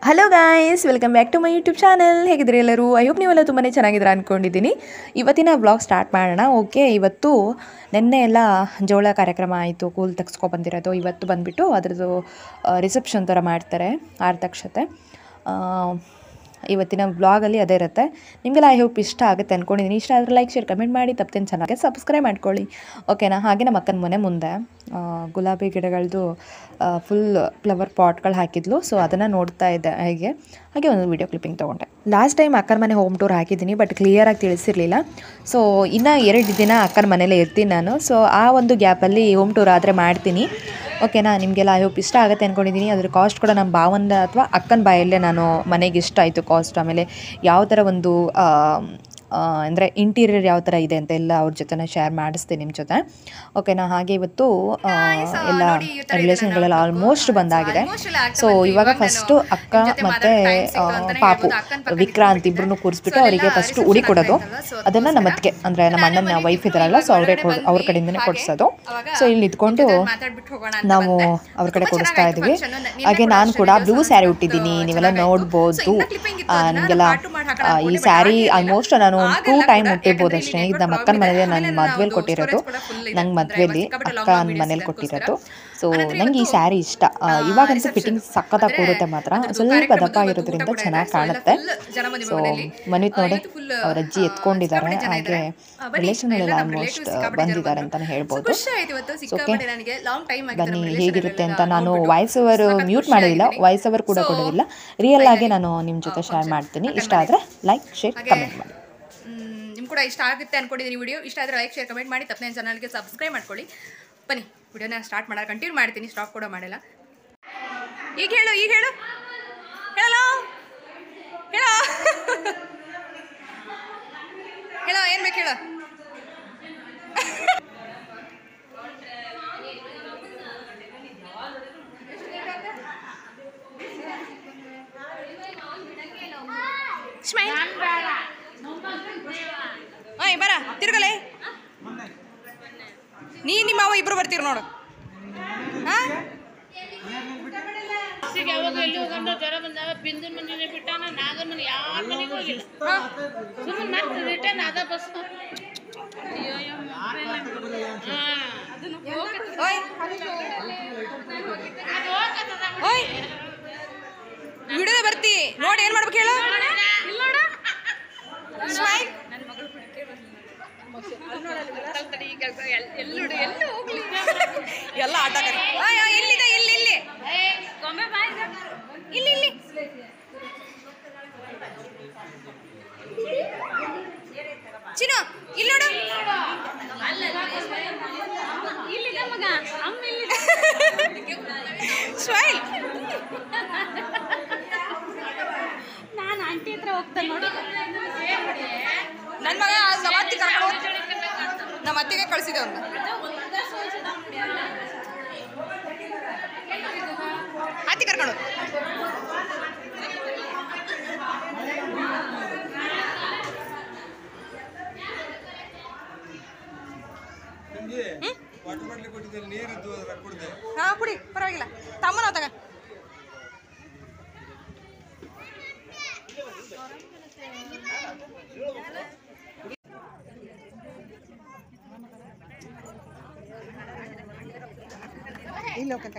Hello guys, welcome back to my YouTube channel. ಹೇಗಿದ್ರಿ ಎಲ್ಲರೂ? I hope ನೀವೆಲ್ಲ ತುಂಬಾ ಚೆನ್ನಾಗಿದ್ದೀರಾ ಅಂದ್ಕೊಂಡಿದ್ದೀನಿ. ಇವತ್ತಿನ ವ್ಲಾಗ್ ಸ್ಟಾರ್ಟ್ ಮಾಡೋಣ. ಓಕೆ, ಇವತ್ತು ನಿನ್ನೆ ಎಲ್ಲ ಜೋಳ ಕಾರ್ಯಕ್ರಮ ಆಯಿತು, ಕೂಲ್ ತೆಗೆಸ್ಕೊಬಂದಿರೋದು. ಇವತ್ತು ಬಂದುಬಿಟ್ಟು ಅದರದ್ದು ರಿಸೆಪ್ಷನ್ ಥರ ಮಾಡ್ತಾರೆ, ಆರ್ತಕ್ಷತೆ. ಇವತ್ತಿನ ವ್ಲಾಗಲ್ಲಿ ಅದೇ ಇರುತ್ತೆ. ನಿಮಗೆಲ್ಲ ಐ ಹೋಪ್ ಇಷ್ಟ ಆಗುತ್ತೆ ಅಂದ್ಕೊಂಡಿದ್ದೀನಿ. ಇಷ್ಟ ಆದರೆ ಲೈಕ್, ಶೇರ್, ಕಮೆಂಟ್ ಮಾಡಿ. ತಪ್ಪೇನು ಚೆನ್ನಾಗಿ ಸಬ್ಸ್ಕ್ರೈಬ್ ಮಾಡ್ಕೊಳ್ಳಿ, ಓಕೆನಾ? ಹಾಗೆ ನಮ್ಮ ಅಕ್ಕನ ಮನೆ ಮುಂದೆ ಗುಲಾಬಿ ಗಿಡಗಳದ್ದು ಫುಲ್ ಫ್ಲವರ್ ಪಾಟ್ಗಳು ಹಾಕಿದ್ಲು. ಸೊ ಅದನ್ನು ನೋಡ್ತಾ ಇದ್ದೆ. ಹಾಗೆ ಒಂದು ವೀಡಿಯೋ ಕ್ಲಿಪ್ಪಿಂಗ್ ತೊಗೊಂಡೆ. ಲಾಸ್ಟ್ ಟೈಮ್ ಅಕ್ಕನ ಮನೆ ಹೋಮ್ ಟೂರ್ ಹಾಕಿದ್ದೀನಿ, ಬಟ್ ಕ್ಲಿಯರಾಗಿ ತಿಳಿಸಿರಲಿಲ್ಲ. ಸೊ ಇನ್ನು 2 ದಿನ ಅಕ್ಕನ ಮನೇಲೇ ಇರ್ತೀನಿ ನಾನು. ಸೊ ಆ ಒಂದು ಗ್ಯಾಪಲ್ಲಿ ಹೋಮ್ ಟೂರ್ ಆದರೆ ಮಾಡ್ತೀನಿ, ಓಕೆನಾ? ನಿಮಗೆಲ್ಲ ಐ ಹೋಪ್ ಇಷ್ಟ ಆಗುತ್ತೆ ಅಂದ್ಕೊಂಡಿದ್ದೀನಿ. ಅದ್ರ ಕಾಸ್ಟ್ ಕೂಡ ನಮ್ಮ ಭಾವಂದ ಅಥವಾ ಅಕ್ಕನ ಬಾಯಲ್ಲೇ ನಾನು ಮನೆಗೆ ಇಷ್ಟ ಆಯಿತು ಕಾಸ್ಟ್. ಆಮೇಲೆ ಯಾವ ಥರ ಒಂದು ಅಂದರೆ ಇಂಟೀರಿಯರ್ ಯಾವ ಥರ ಇದೆ ಅಂತ ಎಲ್ಲ ಅವ್ರ ಜೊತೆ ಶೇರ್ ಮಾಡಿಸ್ತೀನಿ ನಿಮ್ಮ ಜೊತೆ, ಓಕೆನಾ? ಹಾಗೆ ಇವತ್ತು ಎಲ್ಲ ರಿಲೇಷನ್ಗಳೆಲ್ಲ ಆಲ್ಮೋಸ್ಟ್ ಬಂದಾಗಿದೆ. ಸೊ ಇವಾಗ ಫಸ್ಟು ಅಕ್ಕ ಮತ್ತು ಪಾಪು ವಿಕ್ರಾಂತ್ ಇಬ್ಬರನ್ನು ಕೂರಿಸ್ಬಿಟ್ಟು ಅವರಿಗೆ ಫಸ್ಟು ಉಡಿ ಕೊಡೋದು. ಅದನ್ನು ನಮ್ಮ ಅತ್ತಿಗೆ ಅಂದರೆ ನಮ್ಮ ಅಣ್ಣನ ವೈಫ್ ಇದ್ದಾರಲ್ಲ, ಸೊ ಅವ್ರ ಕಡೆಯಿಂದನೇ ಕೊಡಿಸೋದು. ಸೊ ಇಲ್ಲಿ ನಿಂತ್ಕೊಂಡು ನಾವು ಅವ್ರ ಕಡೆ ಕೊಡಿಸ್ತಾ ಇದ್ದೀವಿ. ಹಾಗೆ ನಾನು ಕೂಡ ಬ್ಲೂ ಸ್ಯಾರಿ ಉಟ್ಟಿದ್ದೀನಿ, ನೀವೆಲ್ಲ ನೋಡ್ಬೋದು. ನಿಮಗೆಲ್ಲ ಈ ಸ್ಯಾರಿ ಆಲ್ಮೋಸ್ಟ್ ನಾನು 2 ಟೈಮ್ ಉಟ್ಟಿರ್ಬೋದು ಅಷ್ಟೇ. ಇದು ನಮ್ಮ ಅಕ್ಕನ ಮನೇಲಿ ನಾನು ಮದುವೆಲಿ ಕೊಟ್ಟಿರೋದು, ನಂಗೆ ಮದುವೆಲಿ ಅಕ್ಕನ ಮನೇಲಿ ಕೊಟ್ಟಿರೋದು. ಸೊ ನಂಗೆ ಈ ಸ್ಯಾರಿ ಇಷ್ಟ. ಇವಾಗಂತೂ ಫಿಟ್ಟಿಂಗ್ ಸಕ್ಕತ್ತಾಗಿ ಕೂರುತ್ತೆ, ಮಾತ್ರ ಸ್ವಲ್ಪ ದಪ್ಪ ಆಗಿರೋದ್ರಿಂದ ಚೆನ್ನಾಗಿ ಕಾಣುತ್ತೆ. ಸೊ ಮನಿತ್ ನೋಡಿ, ಅವ್ರ ಅಜ್ಜಿ ಎತ್ಕೊಂಡಿದ್ದಾರೆ. ಹಾಗೆ ರಿಲೇಷನ್ಗಳೆಲ್ಲ ಆಲ್ಮೋಸ್ಟ್ ಬಂದಿದ್ದಾರೆ ಅಂತಲೇ ಹೇಳ್ಬೋದು. ಓಕೆ, ಬನ್ನಿ ಹೇಗಿರುತ್ತೆ ಅಂತ. ನಾನು ವಾಯ್ಸ್ ಓವರ್ ಮ್ಯೂಟ್ ಮಾಡೋದಿಲ್ಲ, ವಾಯ್ಸ್ ಓವರ್ ಕೂಡ ಕೊಡೋದಿಲ್ಲ. ರಿಯಲ್ ಆಗಿ ನಾನು ನಿಮ್ಮ ಜೊತೆ ಶೇರ್ ಮಾಡ್ತೀನಿ. ಇಷ್ಟ ಆದರೆ ಲೈಕ್, ಶೇರ್, ಕಮೆಂಟ್ ಮಾಡಿ. ನಿಮ್ಗೆ ಕೂಡ ಇಷ್ಟ ಆಗುತ್ತೆ ಅಂದ್ಕೊಂಡಿದ್ದೀನಿ. ವಿಡಿಯೋ ಇಷ್ಟ ಆದರೆ ಲೈಕ್, ಶೇರ್, ಕಮೆಂಟ್ ಮಾಡಿ. ತಪ್ಪನೇ ಚಾನಲ್ಗೆ ಸಬ್ಸ್ಕ್ರೈಬ್ ಮಾಡ್ಕೊಳ್ಳಿ. ಬನ್ನಿ ವಿಡಿಯೋನ ಸ್ಟಾರ್ಟ್ ಮಾಡೋಣ. ಕಂಟಿನ್ಯೂ ಮಾಡ್ತೀನಿ, ಸ್ಟಾಪ್ ಕೂಡ ಮಾಡಿಲ್ಲ. ಈಗ ಹೇಳು ಹೇಳೋ ಏನು ಬೇಕು ಹೇಳು. ಬರ ತಿರ್ಗಲೇ, ನಿಮ್ಮ ಅವ ಇಬ್ರು ಬರ್ತೀರಿ ನೋಡು. ಯಾವಾಗ ಎಲ್ಲಿ ಹೋಗಂಡ ಜ್ವರ ಬಂದಾಗ ಬಿಂದು ಮನೆ ಬಿಟ್ಟಾನ, ನಾಗನ ಮನೆ ಯಾರ ಮನೆಗೂ ಹೋಗಿಲ್ಲ. ಸುಮ್ಮನೆ ಮತ್ತೆ ರಿಟರ್ನ್ ಅದ ಬಸ್. ವಿಡಿಯೋದ ಬರ್ತಿ ನೋಡಿ, ಏನ್ ಮಾಡ್ಬೇಕು ಹೇಳು. ಎಲ್ಲ ಆಟ ಎಲ್ಲಿದೆ, ಇಲ್ಲಿ ಇಲ್ಲಿ ಇಲ್ಲಿ ಚಿನ್ನು, ಇಲ್ಲಿ ನೋಡು. ಸ್ಮೈಲ್. ನಾನು ಆಂಟಿ ಹತ್ರ ಹೋಗ್ತೇನೆ ನೋಡಿ. ನನ್ನ ಮಗ ನಮ್ಮ ಅತ್ತಿಗೆ ಕಳಿಸಿದೆ ಅವ್ನ. ಅತ್ತಿ ಕರ್ಕೊಂಡು ಕುಡಿ, ಪರವಾಗಿಲ್ಲ. ತಮ್ಮನ ತಗ. ಇಲ್ಲ ಹೋಗಂತ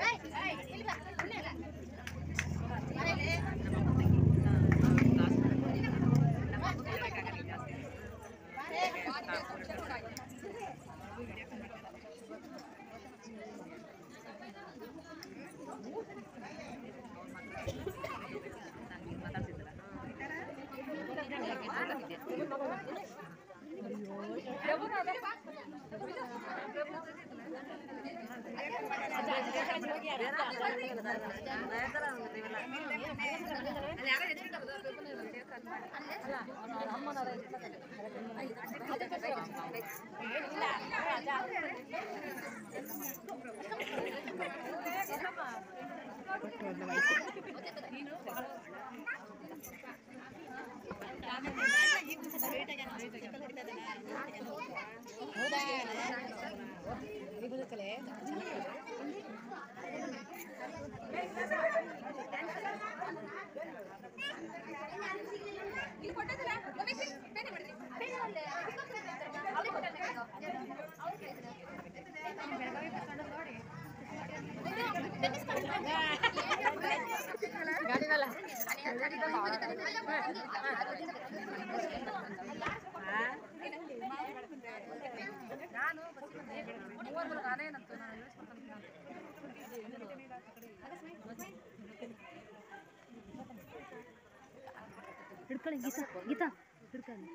ಹಿಡ್ಕೊಳ್ಳಿ ಗೀತಾ ಗೀತಾ ಹಿಡ್ಕೊಳ್ಳಿ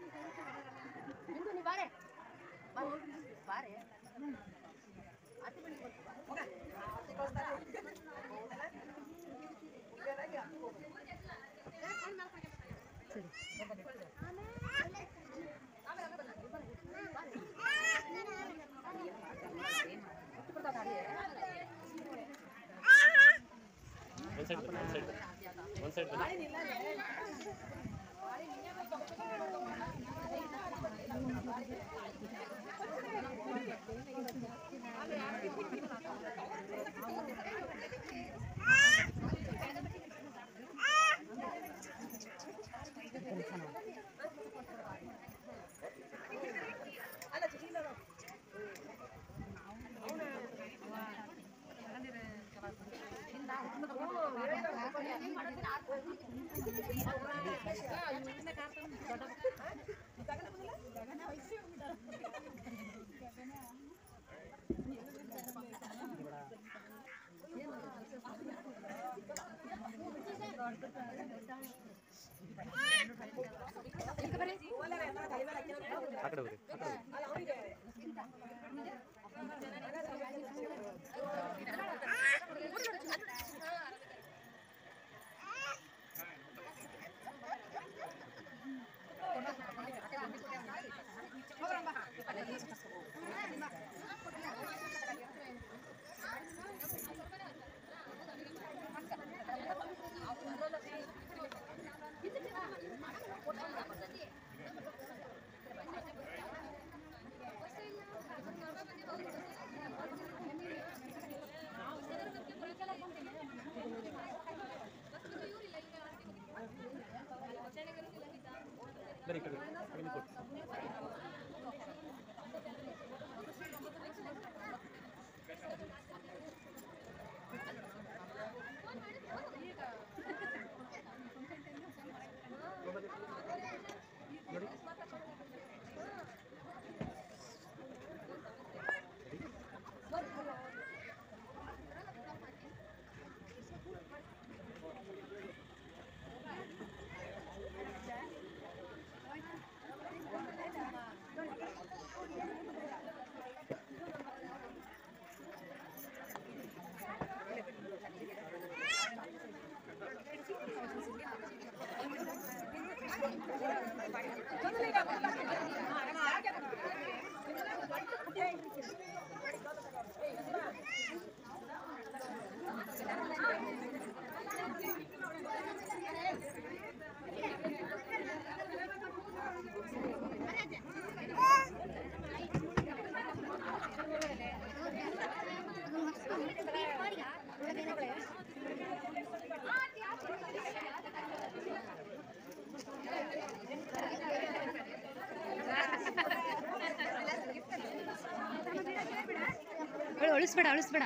ಅಳಿಸ್ಬೇಡ ಅಳಿಸ್ಬೇಡ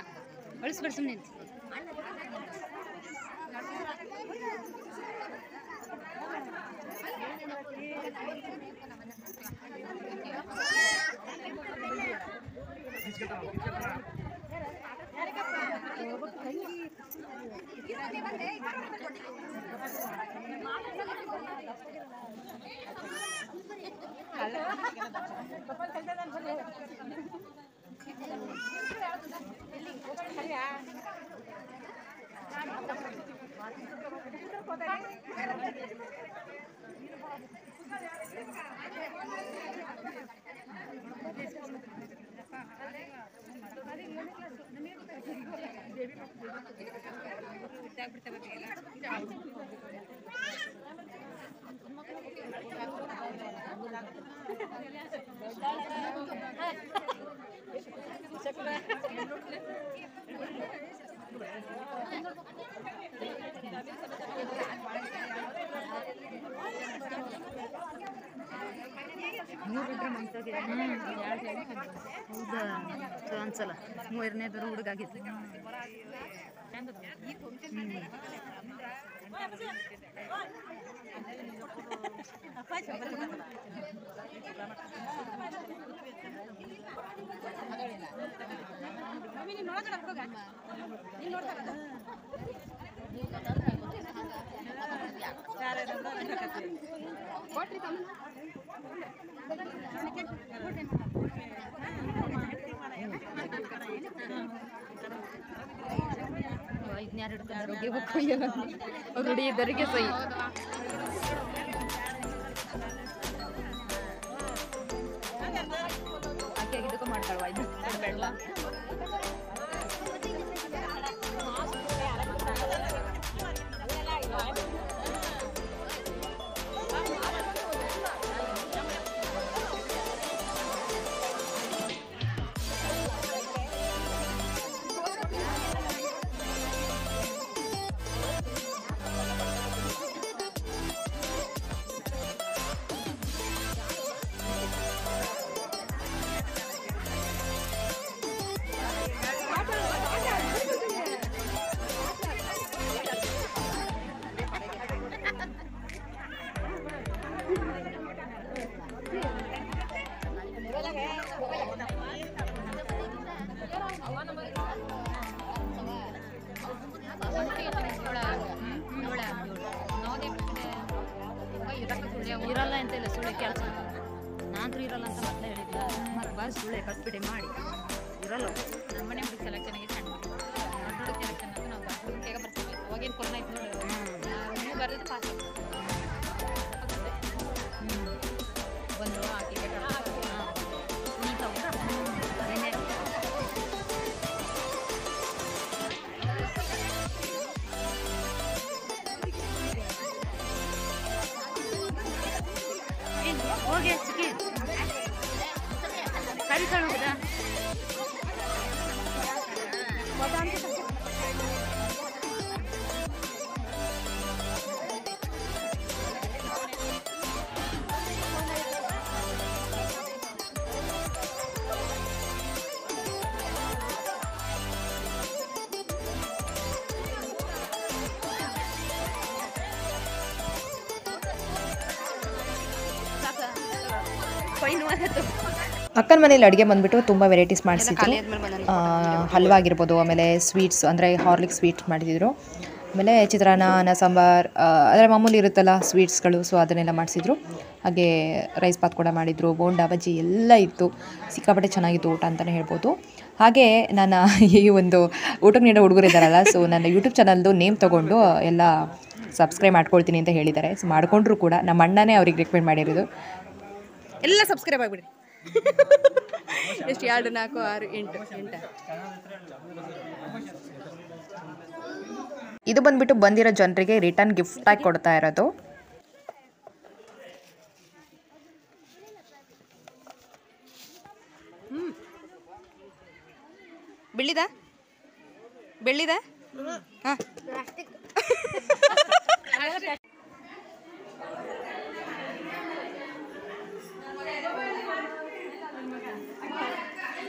ಅಳಿಸ್ಬೇಡ ಸುಮ್ಮನೆ ಹೌದಾ ಸೊ ಒಂದ್ಸಲ 3ನೇದು ಹುಡುಗ ಆಗಿತ್ತು. ಇದನ್ಯಾರು ಹಿಡ್ಕೊಂಡು ರೂಢಿ ಇದ್ದವರಿಗೆ ಸೈ. ಆಕೆ ಇದಕ್ಕೂ ಮಾಡ್ತಾಳವ ಇದು ಬೇಡಲ್ಲ. ಇರಲ್ಲ ಅಂತ ಇಲ್ಲ, ಸುಳ್ಳೆ ಕೆಲಸ ನಾನು ಇರಲ್ಲ ಅಂತ ಮತ್ತೆ ಹೇಳಿದ್ಲ. ಮತ್ತೆ ಬಸ್ ಸುಳ್ಳೆ ಕಟ್ಬಿಟ್ಟೆ ಮಾಡಿ ಇರಲ್ಲ. ನಮ್ಮ ಮನೆ ಹುಡುಗಿ ಸೆಲೆಕ್ಷನ್ ಆಗಿ ಸಣ್ಣ ಹುಡುಗಿ ಸೆಲೆಕ್ಷನ್ ಅಂತ ನಾವು ಹುಡುಗಿಯಾಗ ಬರ್ತೀವಿ. ಅವಾಗೇನು ಕೊರೋನಾ ಆಯ್ತು ನೋಡಿ, ನೀವು ಬರೋದು ಪಾಸ್ ಬಂದರು ಆಕೆ ಹೋಗಿ ಚಿಕ್ಕಿ ಕಡಿ ಕಳುವುದಾ ಅಕ್ಕನ ಮನೇಲಿ ಅಡುಗೆ ಬಂದುಬಿಟ್ಟು ತುಂಬ ವೆರೈಟೀಸ್ ಮಾಡಿಸಿದ್ರು. ಹಲ್ವಾ ಆಗಿರ್ಬೋದು, ಆಮೇಲೆ ಸ್ವೀಟ್ಸ್ ಅಂದರೆ ಹಾರ್ಲಿಕ್ಸ್ ಸ್ವೀಟ್ಸ್ ಮಾಡಿದ್ರು, ಆಮೇಲೆ ಚಿತ್ರಾನ್ನ, ಅನ್ನ ಸಾಂಬಾರು, ಅದರ ಮಾಮೂಲಿ ಇರುತ್ತಲ್ಲ ಸ್ವೀಟ್ಸ್ಗಳು, ಸೊ ಅದನ್ನೆಲ್ಲ ಮಾಡಿಸಿದ್ರು. ಹಾಗೆ ರೈಸ್ ಬಾತ್ ಕೂಡ ಮಾಡಿದರು, ಬೋಂಡಾ ಬಜ್ಜಿ ಎಲ್ಲ ಇತ್ತು. ಸಿಕ್ಕಾಪಟ್ಟೆ ಚೆನ್ನಾಗಿತ್ತು ಊಟ ಅಂತಲೇ ಹೇಳ್ಬೋದು. ಹಾಗೆ ನಾನು ಈ ಒಂದು ಊಟಕ್ಕೆ ನೀಡೋ ಹುಡುಗರು ಇದ್ದಾರಲ್ಲ, ಸೊ ನನ್ನ ಯೂಟ್ಯೂಬ್ ಚಾನಲ್ದು ನೇಮ್ ತೊಗೊಂಡು ಎಲ್ಲ ಸಬ್ಸ್ಕ್ರೈಬ್ ಮಾಡ್ಕೊಳ್ತೀನಿ ಅಂತ ಹೇಳಿದ್ದಾರೆ. ಸೊ ಮಾಡಿಕೊಂಡ್ರು ಕೂಡ ನಮ್ಮ ಅಣ್ಣನೇ ಅವ್ರಿಗೆ ರೆಕಮೆಂಡ್ ಮಾಡಿರೋದು. ಎಲ್ಲ ಸಬ್ಸ್ಕ್ರೈಬ್ ಆಗಿಬಿಡಿ. ಎಷ್ಟು 2 4 6 8 ಇದು ಬಂದ್ಬಿಟ್ಟು ಬಂದಿರೋ ಜನರಿಗೆ ರಿಟರ್ನ್ ಗಿಫ್ಟ್ ಆಗಿ ಕೊಡ್ತಾ ಇರೋದು. ಬೆಳ್ಳಿದ ಹಾಂ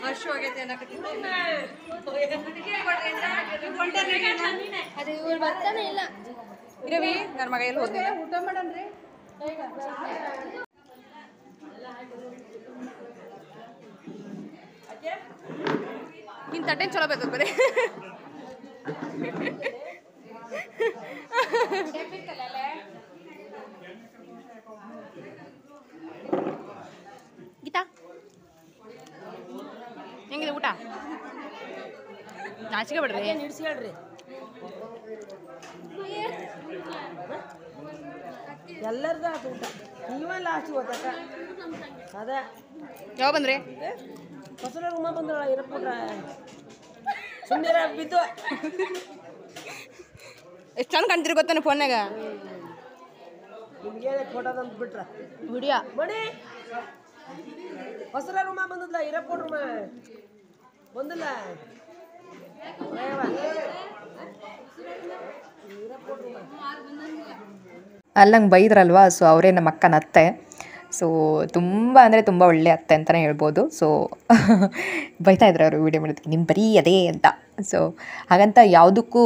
ಅಷ್ಟು ಆಗೈತೆ ಇರವಿ ನನ್ನ ಮಗ ಎಲ್ಲಿ ಹೋದ್ನಿಲ್ಲ. ಊಟ ಮಾಡನ್ರಿ ನಿನ್ ತಟ್ಟೆ ಚಲೋ ಬೇಕು ಬರೀ ಗೀತಾ ಹೆಂಗಿದೆ ಊಟ? ನಾಚಿಕೆ ಬಿಡ್ರಿ, ಹೇಳ್ರಿ. ಎಲ್ಲರದು ಆತು ಊಟ, ನೀವೇ ಲಾಸ್ಟ್ ಓದಕ್ಕ ಅದ ಯಾವ ಬಂದ್ರಿ? ಹೊಸರ ರೂಮ ಬಂದಳ ಇರಪ್ಪ ಸುಮ್ಮನೆ ಬಿದ್ದು ಎಷ್ಟು ಚಂದ ಕಾಣ್ತೀರಿ ಗೊತ್ತಾನ ಫೋನ್ಯಾಗ. ನಿಮ್ಗೆ ಫೋಟೋದಂತ ಬಿಟ್ರ ವಿಡಿಯೋ ಬಡಿ. ಹೊಸರ ರೂಮ ಬಂದದ್ಲ, ಇರಪ್ಪ ರೂಮ ಬಂದಿಲ್ಲ. ಅಲ್ಲಂಗೆ ಬೈದ್ರಲ್ವಾ, ಸೊ ಅವರೇ ನಮ್ಮ ಅಕ್ಕನ ಅತ್ತೆ. ಸೊ ತುಂಬ ಅಂದರೆ ತುಂಬ ಒಳ್ಳೆ ಅತ್ತೆ ಅಂತಲೇ ಹೇಳ್ಬೋದು. ಸೊ ಬೈತಾ ಇದ್ರು ಅವರು ವೀಡಿಯೋ ಮಾಡೋದಕ್ಕೆ, ನಿಮ್ಮ ಬರೀ ಅದೇ ಅಂತ. ಸೊ ಹಾಗಂತ ಯಾವುದಕ್ಕೂ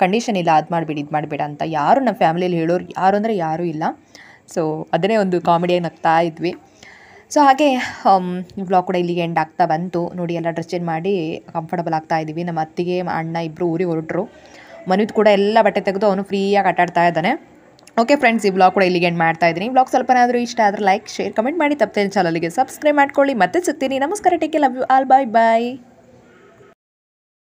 ಕಂಡೀಷನ್ ಇಲ್ಲ, ಅದು ಮಾಡಿಬಿಡಿ ಇದು ಮಾಡಬೇಡ ಅಂತ. ಯಾರು ನಮ್ಮ ಫ್ಯಾಮಿಲಿಯಲ್ಲಿ ಹೇಳೋರು ಯಾರು ಅಂದರೆ ಯಾರೂ ಇಲ್ಲ. ಸೊ ಅದನ್ನೇ ಒಂದು ಕಾಮಿಡಿಯಾಗಿ ನಗ್ತಾ ಇದ್ವಿ. ಸೊ ಹಾಗೆ ಈ ವ್ಲಾಗ್ ಕೂಡ ಇಲ್ಲಿಗೆ ಎಂಡ್ ಆಗ್ತಾ ಬಂತು. ನೋಡಿ ಎಲ್ಲ ಡ್ರೆಸ್ ಚೇಂಜ್ ಮಾಡಿ ಕಂಫರ್ಟಬಲ್ ಆಗ್ತಾ ಇದ್ದೀವಿ. ನಮ್ಮ ಅತ್ತಿಗೆ ಅಣ್ಣ ಇಬ್ಬರು ಊರಿಗೆ ಹೊರಟರು. ಮನುದ್ ಕೂಡ ಎಲ್ಲ ಬಟ್ಟೆ ತೆಗೆದು ಅವನು ಫ್ರೀಯಾಗಿ ಆಟಾಡ್ತಾ ಇದ್ದಾನೆ. ಓಕೆ ಫ್ರೆಂಡ್ಸ್, ಈ ವ್ಲಾಗ್ ಕೂಡ ಇಲ್ಲಿಗೆ ಎಂಡ್ ಮಾಡ್ತಾ ಇದ್ದೀನಿ. ವ್ಲಾಗ್ ಸ್ವಲ್ಪನಾದರೂ ಇಷ್ಟ ಆದರೆ ಲೈಕ್ ಶೇರ್ ಕಮೆಂಟ್ ಮಾಡಿ, ತಪ್ಪದೆ ಚಾನಲ್ಗೆ ಸಬ್ಸ್ಕ್ರೈಬ್ ಮಾಡ್ಕೊಳ್ಳಿ. ಮತ್ತೆ ಸಿಗ್ತೀನಿ. ನಮಸ್ಕಾರ, take care, love you all, bye bye.